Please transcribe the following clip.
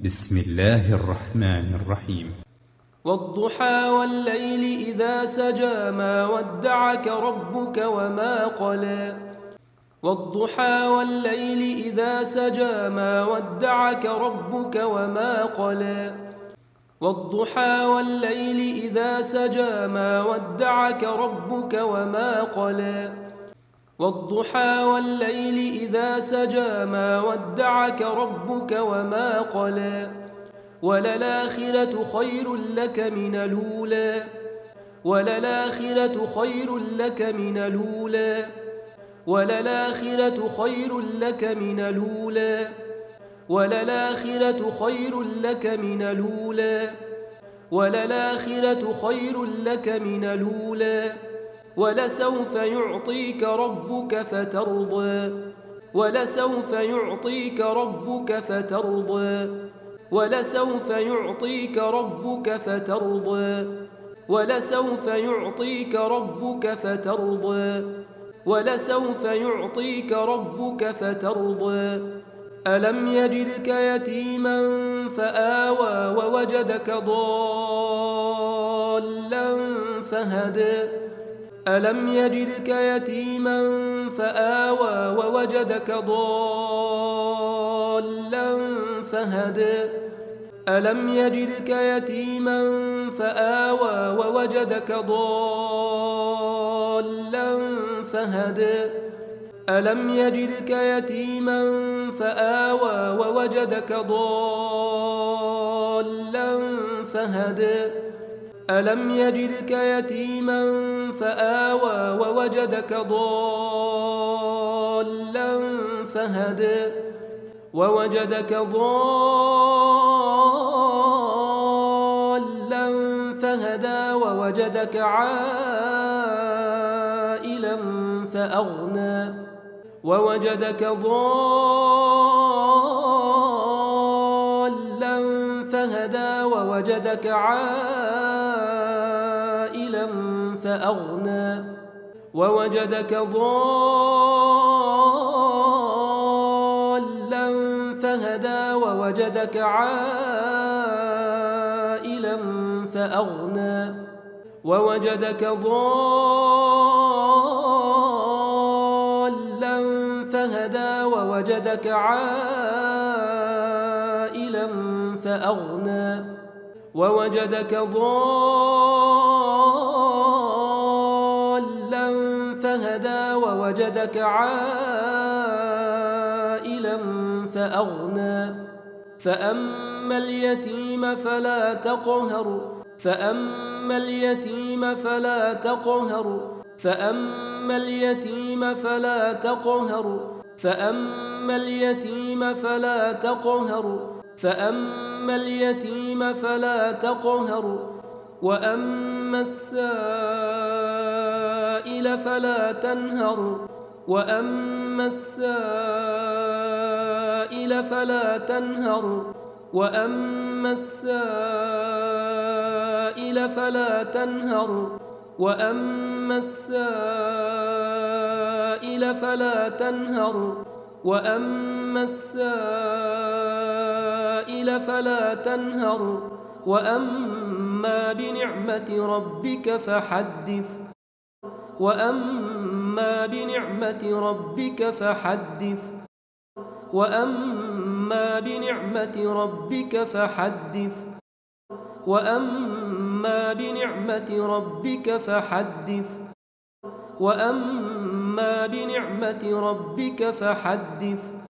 بسم الله الرحمن الرحيم. والضحى والليل إذا سجى ما ودعك ربك وما قلى والضحى والليل إذا سجى ما ودعك ربك وما قلى والضحى والليل إذا سجى ما ودعك ربك وما قلى والضحى والليل إذا سجى ما ودعك ربك وما قلى وللآخرة خير لك من الأولى وللآخرة خير لك من الأولى وللآخرة خير لك من الأولى وللآخرة خير لك من الأولى وللآخرة خير لك من الأولى ولسوف يعطيك ربك فترضى ولسوف يعطيك ربك فترضى ولسوف يعطيك ربك فترضى ولسوف يعطيك ربك فترضى ولسوف يعطيك ربك فترضى ألم يجدك يتيما فآوى ووجدك ضالا فهدى ألم يجدك يتيما فآوى ووجدك ضالا فهدى ألم يجدك يتيما فآوى ووجدك ضالا فهدى ألم يجدك يتيما فآوى ووجدك ضالا فهدى ألم يجدك يتيما فآوى ووجدك ضالا فهدى ووجدك ضالا فهدى ووجدك عائلا فأغنى ووجدك ضالا فهدى ووجدك عائلا فأغنى ووجدك ضالا فهدى ووجدك عائلا فأغنى ووجدك ضالا فهدى ووجدك عائلا فأغنى ووجدك ضالا فهدى ووجدك عائلا فأغنى فأما اليتيم فلا تقهر فأما اليتيم فلا تقهر فأما اليتيم فلا تقهر فأما اليتيم فلا تقهر فأما اليتيم فلا تقهر وأما السائل فلا تنهر وأما السائل فلا تنهر وأما السائل فلا تنهر وأما السائل فلا تنهر وأما السائل فلا تنهر وأما بنعمة ربك فحدث وأما بنعمة ربك فحدث وأما بنعمة ربك فحدث وأما بنعمة ربك فحدث وأما بنعمة ربك فحدث